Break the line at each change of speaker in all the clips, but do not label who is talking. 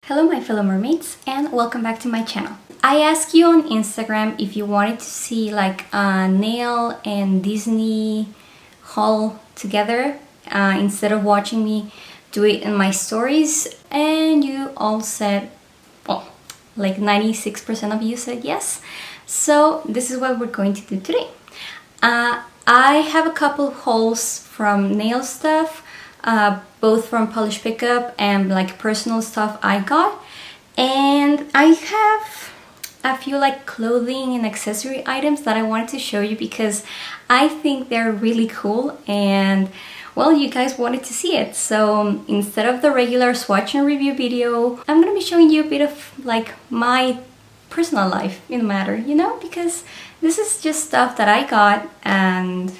Hello my fellow mermaids and welcome back to my channel. I asked you on Instagram if you wanted to see like a nail and Disney haul together instead of watching me do it in my stories, and you all said, well, like 96% of you said yes. So this is what we're going to do today. I have a couple of hauls from nail stuff, both from Polish Pickup and like personal stuff I got, and I have a few like clothing and accessory items that I wanted to show you because I think they're really cool and well, you guys wanted to see it. So instead of the regular swatch and review video, I'm gonna be showing you a bit of like my personal life in the matter, you know, because this is just stuff that I got, and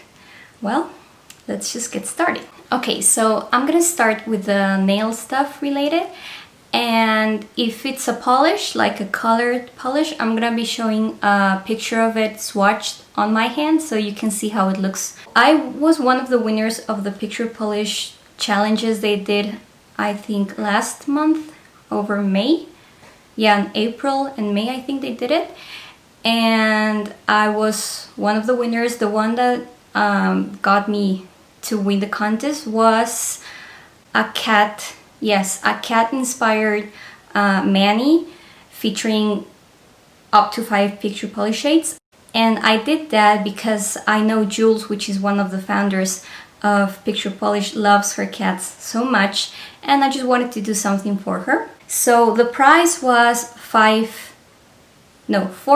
well, let's just get started. Okay, so I'm gonna start with the nail stuff related, and if it's a polish, like a colored polish, I'm gonna be showing a picture of it swatched on my hand so you can see how it looks. I was one of the winners of the picture polish challenges they did, I think last month over May. Yeah, in April and May I think they did it, and I was one of the winners. The one that got me to win the contest was a cat, yes, a cat inspired mani featuring up to 5 picture polish shades. And I did that because I know Jules, which is one of the founders of Picture Polish, loves her cats so much, and I just wanted to do something for her. So the prize was 4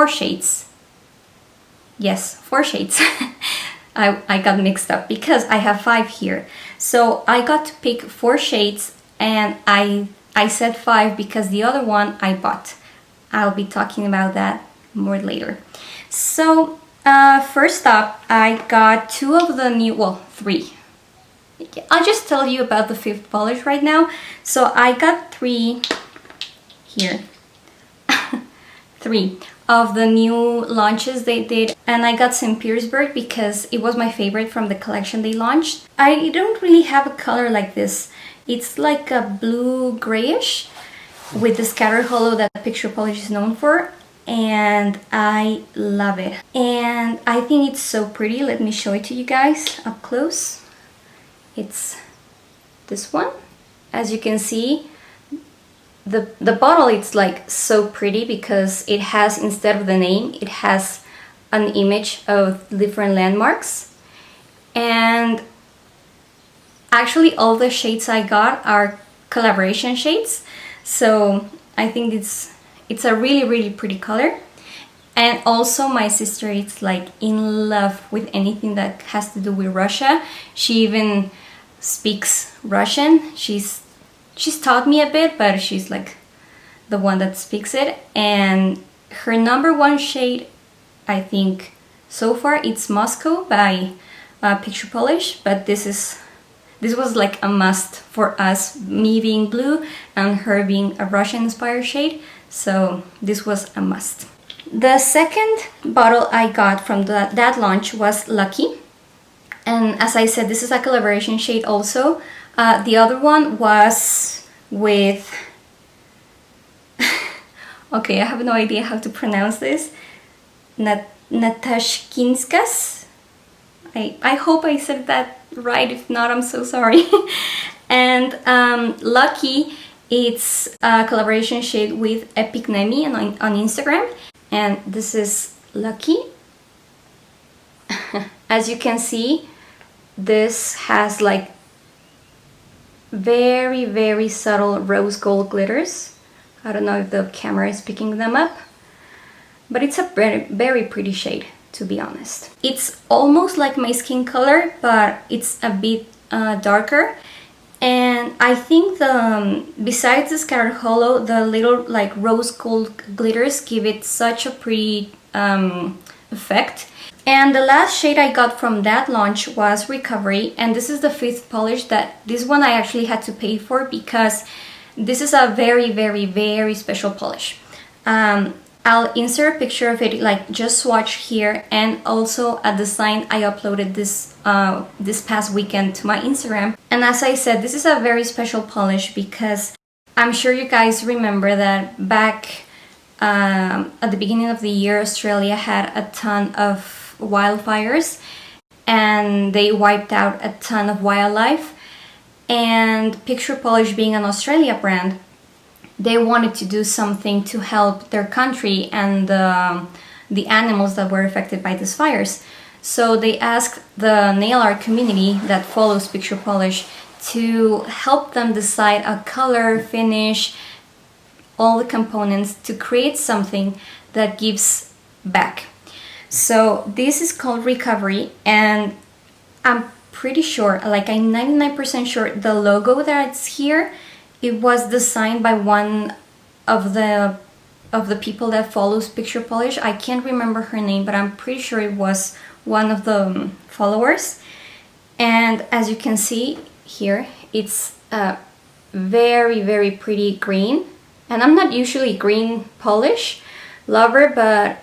shades. Yes, 4 shades. I got mixed up because I have 5 here. So I got to pick 4 shades, and I said 5 because the other one I bought. I'll be talking about that more later. So first up, I got 2 of the new, well, 3. I'll just tell you about the 5th polish right now. So I got 3 here. 3 of the new launches they did, and I got St. Petersburg because it was my favorite from the collection they launched. I don't really have a color like this. It's like a blue grayish with the scatter hollow that Picture Polish is known for, and I love it. And I think it's so pretty. Let me show it to you guys up close. It's this one. As you can see, the bottle, it's like so pretty because it has, instead of the name, it has an image of different landmarks. And actually all the shades I got are collaboration shades, so I think it's a really pretty color. And also my sister is like in love with anything that has to do with Russia. She even speaks Russian. She's taught me a bit, but she's like the one that speaks it. And her #1 shade, I think so far, it's Moscow by Picture Polish, but this was like a must for us, me being blue and her being a Russian inspired shade, so this was a must. The second bottle I got from that launch was Lucky, and as I said, this is a collaboration shade also. The other one was with okay, I have no idea how to pronounce this, Natashkinskas. I hope I said that right. If not, I'm so sorry. And Lucky, it's a collaboration shade with Epic Nemi on Instagram, and this is Lucky. As you can see, this has like very subtle rose gold glitters. I don't know if the camera is picking them up, but it's a very pretty shade, to be honest. It's almost like my skin color, but it's a bit darker. And I think besides the scattered hollow, the little like rose gold glitters give it such a pretty effect. And the last shade I got from that launch was Recovery, and this is the 5th polish. This one I actually had to pay for because this is a very special polish. I'll insert a picture of it, like just swatch here, and also a design I uploaded this past weekend to my Instagram. And as I said, this is a very special polish because I'm sure you guys remember that back at the beginning of the year, Australia had a ton of wildfires and they wiped out a ton of wildlife. And Picture Polish, being an Australia brand, they wanted to do something to help their country and the animals that were affected by these fires. So they asked the nail art community that follows Picture Polish to help them decide a color, finish, all the components to create something that gives back. So this is called Recovery, and I'm pretty sure, like I'm 99% sure, the logo that's here, it was designed by one of the people that follows Picture Polish. I can't remember her name, but I'm pretty sure it was one of the followers. And as you can see here, it's a very, very pretty green. And I'm not usually green polish lover, but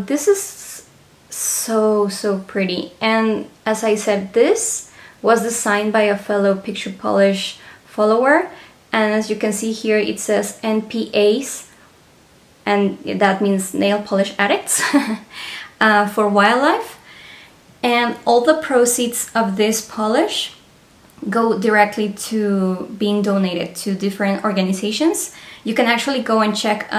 this is so pretty. And as I said, this was designed by a fellow Picture Polish follower. And as you can see here, it says NPAs, and that means nail polish addicts for wildlife. And all the proceeds of this polish go directly to being donated to different organizations. You can actually go and check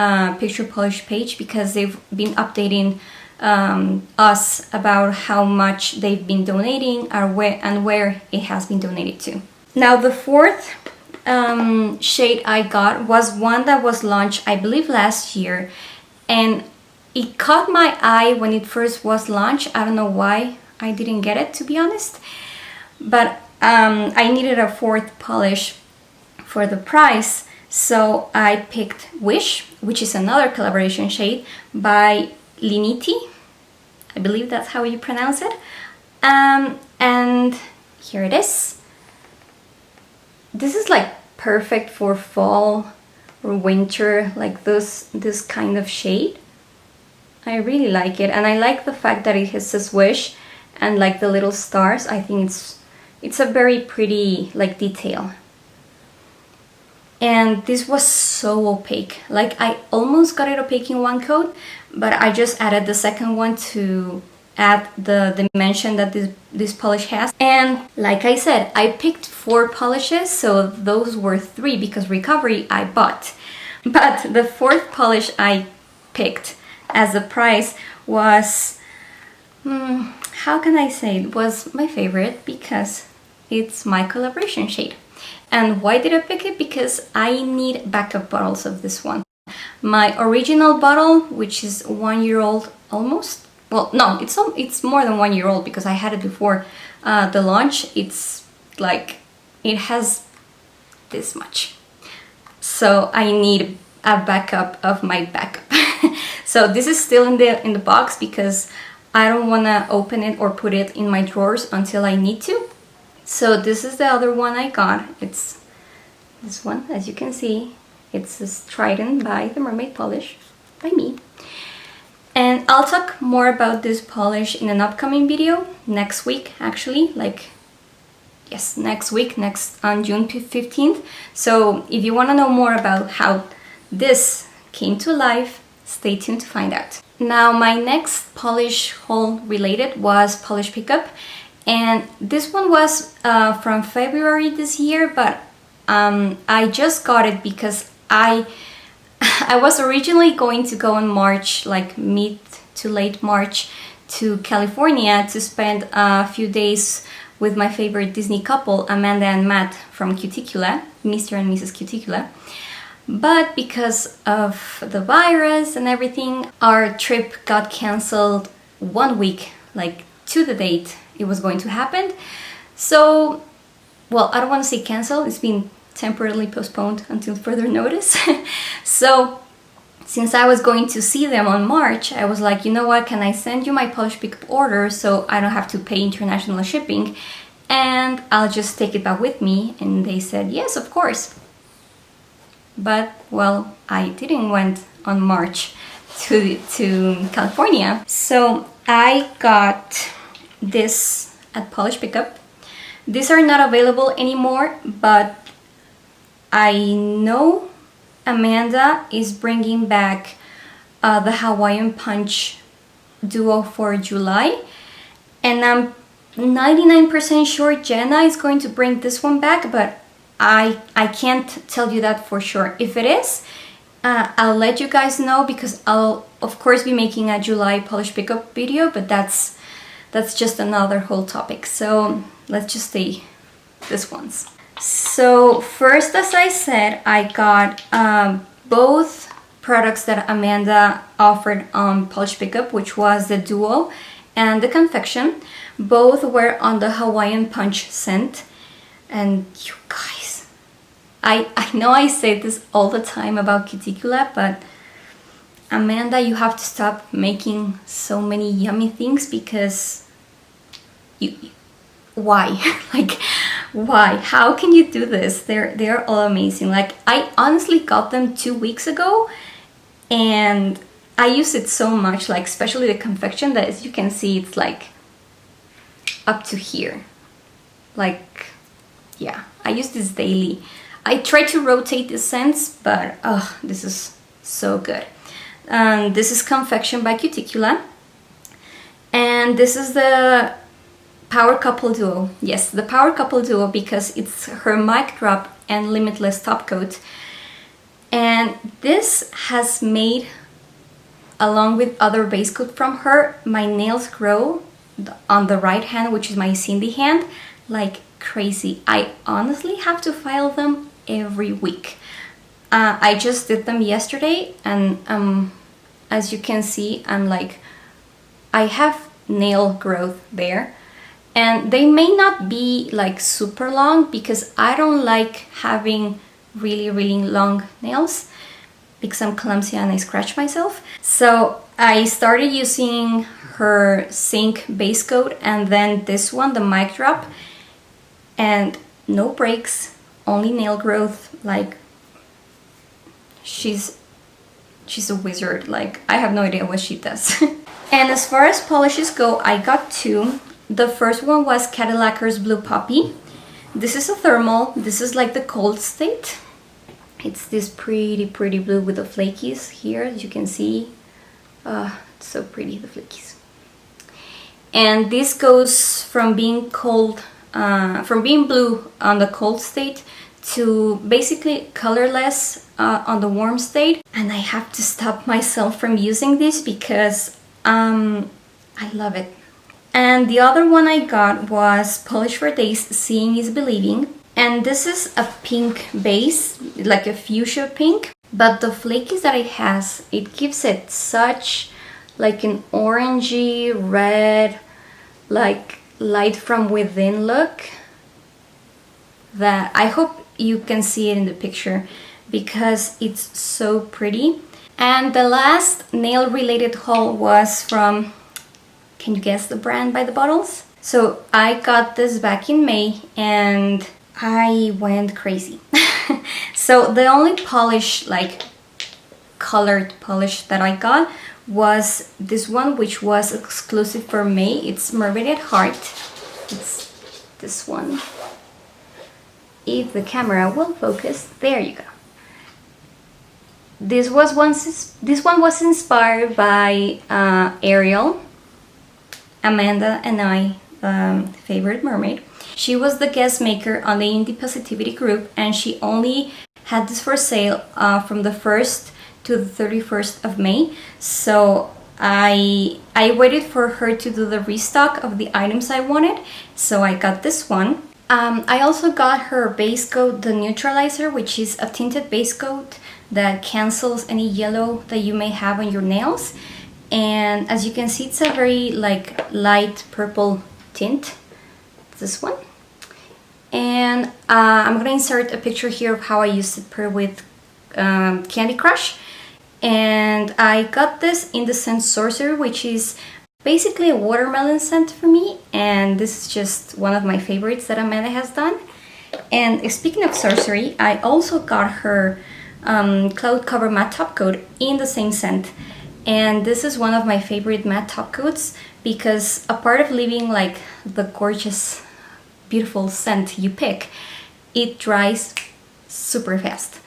Picture Polish page because they've been updating us about how much they've been donating and where it has been donated to. Now the fourth shade I got was one that was launched, I believe, last year, and it caught my eye when it first was launched. I don't know why I didn't get it, to be honest, but I needed a fourth polish for the price, so I picked Wish, which is another collaboration shade by Liniti. I believe that's how you pronounce it. And here it is. This is like perfect for fall or winter, like this kind of shade. I really like it, and I like the fact that it says Wish and like the little stars. I think it's a very pretty like detail. And this was so opaque. Like I almost got it opaque in one coat, but I just added the second one to add the dimension that this polish has. And like I said, I picked 4 polishes, so those were 3 because Recovery I bought. But the fourth polish I picked as the price was, how can I say, it was my favorite because it's my collaboration shade. And why did I pick it? Because I need backup bottles of this one. My original bottle, which is 1 year old almost, well, no, it's more than 1 year old because I had it before the launch. It's like, it has this much. So I need a backup of my backup. So this is still in the box because I don't want to open it or put it in my drawers until I need to. So this is the other one I got. It's this one, as you can see. It's this Triton by the Mermaid Polish by me. And I'll talk more about this polish in an upcoming video next week, actually, like, yes, next week, on June 15th. So if you want to know more about how this came to life, stay tuned to find out. Now my next polish haul related was polish pickup, and this one was from February this year, but I just got it because I was originally going to go in March, like mid to late March, to California to spend a few days with my favorite Disney couple, Amanda and Matt from Cuticula, Mr. and Mrs. Cuticula. But because of the virus and everything, our trip got cancelled 1 week, like to the date it was going to happen. So, well, I don't want to say cancelled, it's been temporarily postponed until further notice. So, since I was going to see them on March, I was like, you know what, can I send you my polish pickup order so I don't have to pay international shipping and I'll just take it back with me? And they said, yes, of course. But, well, I didn't went on March to California. So I got this at Polish Pickup. These are not available anymore, but I know Amanda is bringing back the Hawaiian Punch duo for July, and I'm 99% sure Jenna is going to bring this one back, but I can't tell you that for sure. If it is, I'll let you guys know, because I'll of course be making a July polish pickup video, but that's just another whole topic. So let's just say this ones. So first, as I said, I got both products that Amanda offered on polish pickup, which was the duo and the confection. Both were on the Hawaiian Punch scent. And you guys, I know I say this all the time about Cuticula, but Amanda, you have to stop making so many yummy things, because why? Like, why? How can you do this? They're all amazing. Like, I honestly got them 2 weeks ago, and I use it so much, like especially the confection, that as you can see, it's like up to here. Like, yeah, I use this daily. I try to rotate the scents, but oh, this is so good. This is Confection by Cuticula, and this is the Power Couple Duo. Yes, the Power Couple Duo, because it's her mic drop and limitless top coat. And this has made, along with other base coat from her, my nails grow on the right hand, which is my Cindy hand, like crazy. I honestly have to file them every week. I just did them yesterday, and as you can see, I have nail growth there, and they may not be like super long, because I don't like having really long nails, because I'm clumsy and I scratch myself. So I started using her Zinc base coat, and then this one, the mic drop, and no breaks, only nail growth. Like, she's a wizard. Like, I have no idea what she does. And as far as polishes go, I got two. The first one was Cadillac Hers Blue Poppy. This is a thermal. This is like the cold state. It's this pretty blue with the flakies here, as you can see. It's so pretty, the flakies. And this goes from being cold, from being blue on the cold state to basically colorless on the warm state. And I have to stop myself from using this, because I love it. And the other one I got was Polish for Days, Seeing is Believing. And this is a pink base, like a fuchsia pink. But the flakies that it has, it gives it such like an orangey red, like light from within look, that I hope you can see it in the picture, because it's so pretty. And the last nail related haul was from, can you guess the brand by the bottles? So I got this back in May, and I went crazy. So the only polish, like colored polish that I got, was this one, which was exclusive for May. It's Mermaid at Heart. It's this one. If the camera will focus, there you go. This one was inspired by Ariel, Amanda and I favorite mermaid. She was the guest maker on the Indie Positivity group, and she only had this for sale from the 1st to the 31st of May. So I waited for her to do the restock of the items I wanted, so I got this one. I also got her base coat, the Neutralizer, which is a tinted base coat that cancels any yellow that you may have on your nails. And as you can see, it's a very like light purple tint, this one. And I'm gonna insert a picture here of how I used it per with Candy Crush. And I got this in the scent Sorcerer, which is basically a watermelon scent for me, and this is just one of my favorites that Amanda has done. And speaking of Sorcery, I also got her Cloud Cover Matte Top Coat in the same scent. And this is one of my favorite matte top coats, because a part of leaving like the gorgeous, beautiful scent you pick, it dries super fast.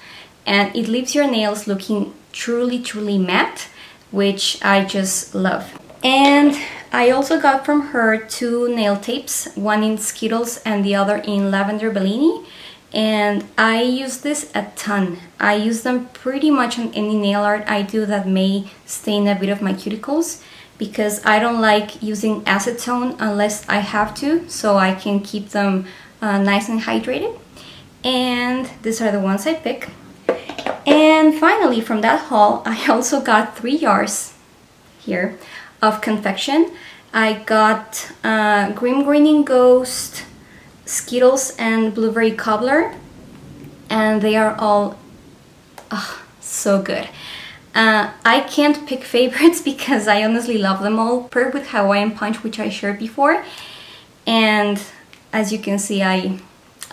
and it leaves your nails looking truly matte, which I just love. And I also got from her 2 nail tapes, one in Skittles and the other in Lavender Bellini. And I use this a ton. I use them pretty much on any nail art I do that may stain a bit of my cuticles, because I don't like using acetone unless I have to, so I can keep them nice and hydrated. And these are the ones I pick. And finally, from that haul, I also got 3 jars here of confection. I got Grim Grinning Ghost, Skittles, and Blueberry Cobbler, and they are all so good. I can't pick favorites because I honestly love them all, paired with Hawaiian Punch, which I shared before. And as you can see, I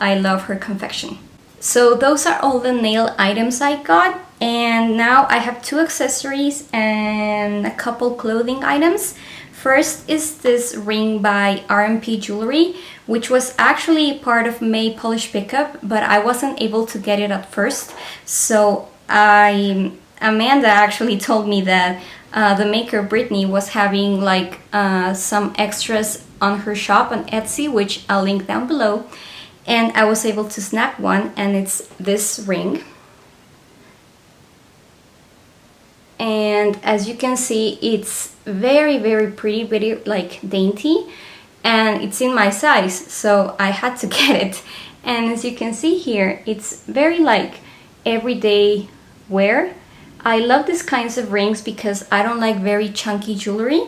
love her confection. So those are all the nail items I got, and now I have 2 accessories and a couple clothing items. First is this ring by R&P Jewelry, which was actually part of May Polish pickup, but I wasn't able to get it at first. So Amanda actually told me that the maker Brittany was having like some extras on her shop on Etsy, which I'll link down below. And I was able to snag one, and it's this ring. And as you can see, it's very pretty, very like dainty, and it's in my size, so I had to get it. And as you can see here, it's very like everyday wear. I love these kinds of rings because I don't like very chunky jewelry,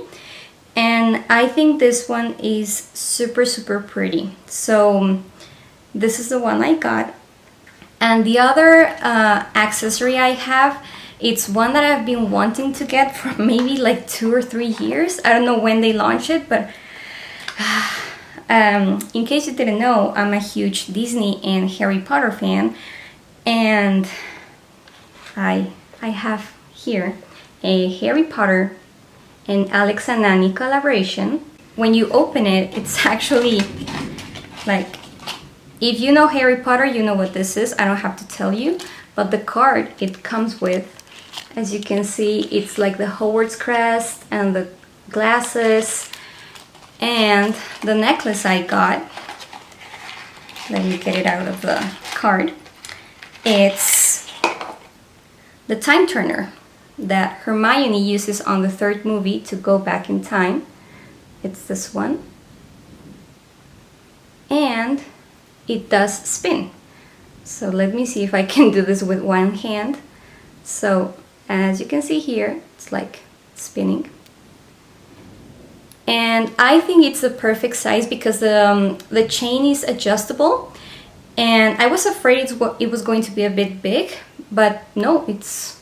and I think this one is super pretty. So this is the one I got. And the other accessory I have, it's one that I've been wanting to get for maybe like 2 or 3 years. I don't know when they launched it, but in case you didn't know, I'm a huge Disney and Harry Potter fan, and I have here a Harry Potter and Alex and Annie collaboration. When you open it, it's actually like, if you know Harry Potter, you know what this is. I don't have to tell you. But the card it comes with, as you can see, it's like the Hogwarts crest and the glasses and the necklace I got. Let me get it out of the card. It's the time turner that Hermione uses on the 3rd movie to go back in time. It's this one. And it does spin. So let me see if I can do this with one hand. So as you can see here, it's like spinning. And I think it's the perfect size because the chain is adjustable. And I was afraid it was going to be a bit big, but no, it's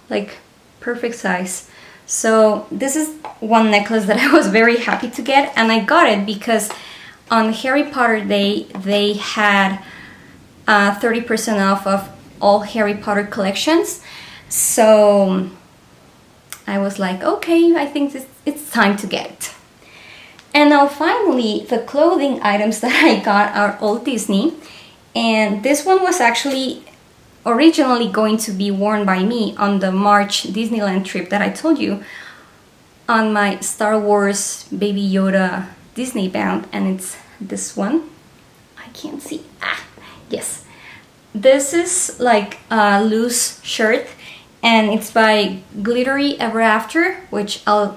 like perfect size. So this is one necklace that I was very happy to get, and I got it because on Harry Potter Day, they had 30% off of all Harry Potter collections. So I was like, okay, I think it's time to get it. And now finally, the clothing items that I got are all Disney. And this one was actually originally going to be worn by me on the March Disneyland trip that I told you, on my Star Wars Baby Yoda Disney bound, and it's this one. I can't see. Yes. This is like a loose shirt, and it's by Glittery Ever After, which I'll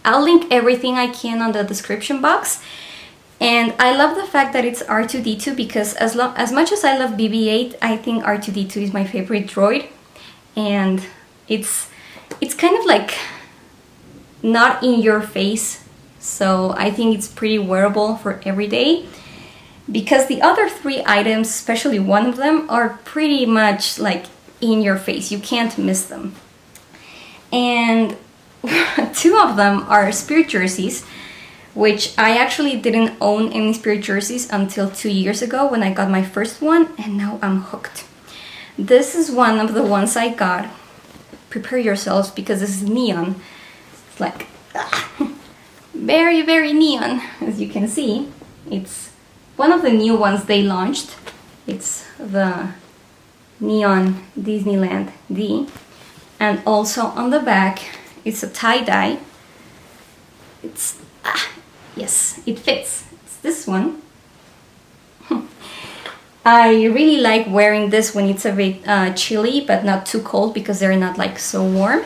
link everything I can on the description box. And I love the fact that it's R2-D2 because as much as I love BB-8, I think R2-D2 is my favorite droid, and it's kind of like not in your face. So I think it's pretty wearable for every day, because the other 3 items, especially one of them, are pretty much like in your face. You can't miss them. And 2 of them are Spirit jerseys, which I actually didn't own any Spirit jerseys until 2 years ago when I got my first one, and now I'm hooked. This is one of the ones I got. Prepare yourselves because this is neon. It's like very neon, as you can see. It's one of the new ones they launched. It's the Neon Disneyland D. And also on the back, it's a tie-dye. It's, yes, it fits. It's this one. I really like wearing this when it's a bit chilly, but not too cold because they're not like so warm.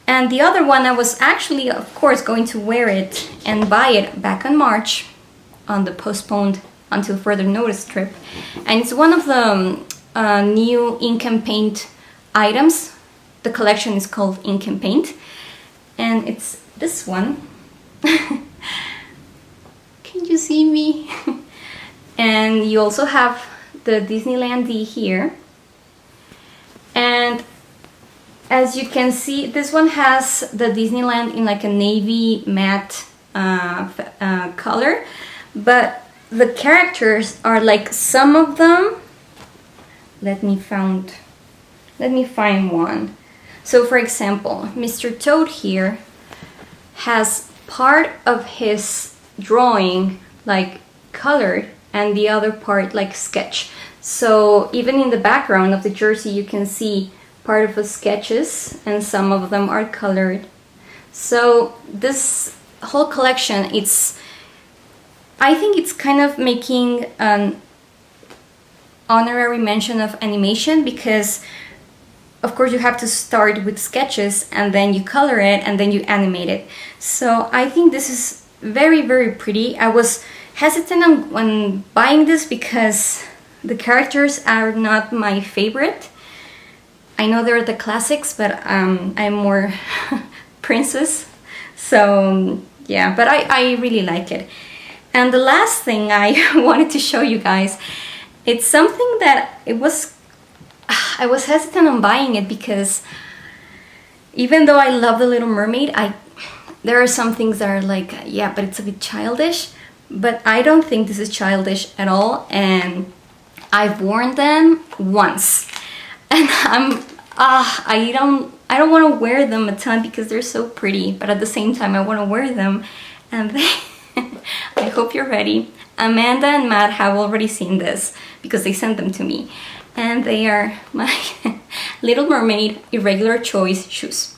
And the other one, I was actually, of course, going to wear it and buy it back in March on the postponed until further notice trip. And it's one of the new ink and paint items. The collection is called Ink and Paint. And it's this one. Can you see me? And you also have the Disneyland D here. And as you can see, this one has the Disneyland in like a navy matte color, but the characters are like, some of them, let me find one. So for example, Mr. Toad here has part of his drawing like colored and the other part like sketch. So even in the background of the jersey you can see part of the sketches and some of them are colored. So this whole collection, I think it's kind of making an honorary mention of animation, because of course you have to start with sketches and then you color it and then you animate it. So I think this is very, very pretty. I was hesitant on buying this because the characters are not my favorite. I know they're the classics, but I'm more princess. So yeah, but I really like it. And the last thing I wanted to show you guys, it's something that I was hesitant on buying it because even though I love the Little Mermaid, there are some things that are like, yeah, but it's a bit childish. But I don't think this is childish at all, and I've worn them once, and I don't want to wear them a ton because they're so pretty, but at the same time I want to wear them, and I hope you're ready. Amanda and Matt have already seen this because they sent them to me, and they are my Little Mermaid Irregular Choice shoes.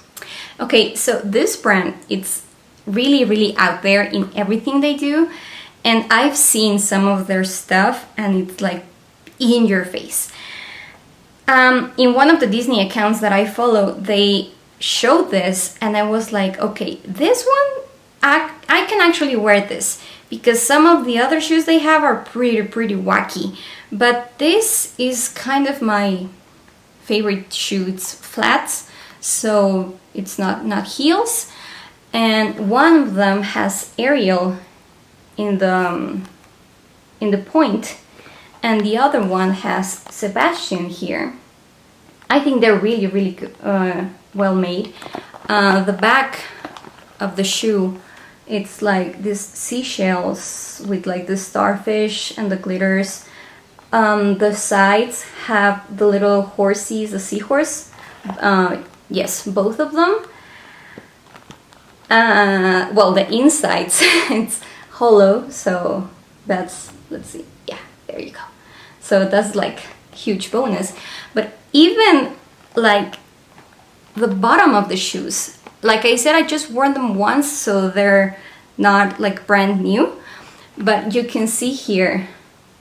Okay, so this brand, it's really, really out there in everything they do. And I've seen some of their stuff and it's like in your face. In one of the Disney accounts that I follow, they showed this and I was like, okay, this one, I can actually wear this, because some of the other shoes they have are pretty wacky. But this is kind of my favorite shoe. It's flats, so it's not heels. And one of them has Ariel in the point, and the other one has Sebastian here. I think they're really, really good, well made. The back of the shoe, it's like these seashells with like the starfish and the glitters. The sides have the little horsies, the seahorse. Yes, both of them. Well, the insides, it's hollow, so that's, let's see, yeah, there you go. So that's like huge bonus. But even like the bottom of the shoes, like I said, I just wore them once, so they're not like brand new, but you can see here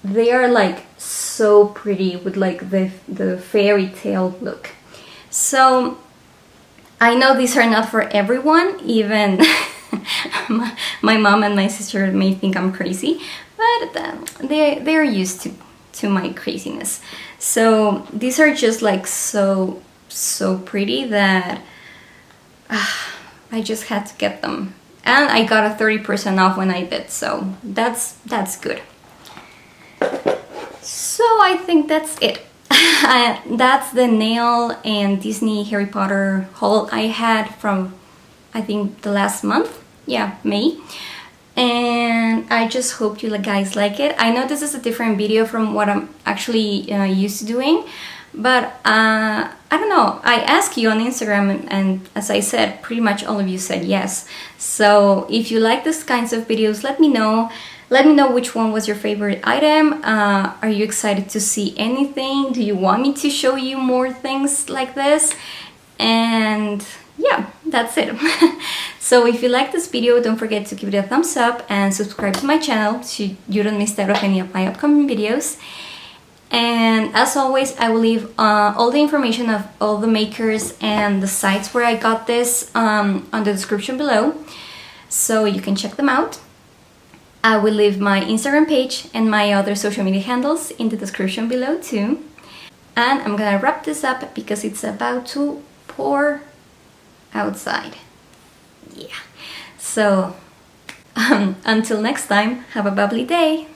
they are like so pretty with like the fairy tale look. So I know these are not for everyone, even my mom and my sister may think I'm crazy, but they're used to my craziness. So these are just like so pretty that I just had to get them. And I got a 30% off when I did, so that's good. So I think that's it. That's the nail and Disney Harry Potter haul I had from, I think, the last month. Yeah, May. And I just hope you guys like it. I know this is a different video from what I'm actually used to doing, but I don't know. I asked you on Instagram, and as I said, pretty much all of you said yes. So if you like these kinds of videos, let me know. Let me know which one was your favorite item. Are you excited to see anything? Do you want me to show you more things like this? And yeah, that's it. So if you like this video, don't forget to give it a thumbs up and subscribe to my channel so you don't miss out of any of my upcoming videos. And as always, I will leave all the information of all the makers and the sites where I got this on the description below, so you can check them out. I will leave my Instagram page and my other social media handles in the description below too. And I'm gonna wrap this up because it's about to pour outside. Yeah. So until next time, have a bubbly day.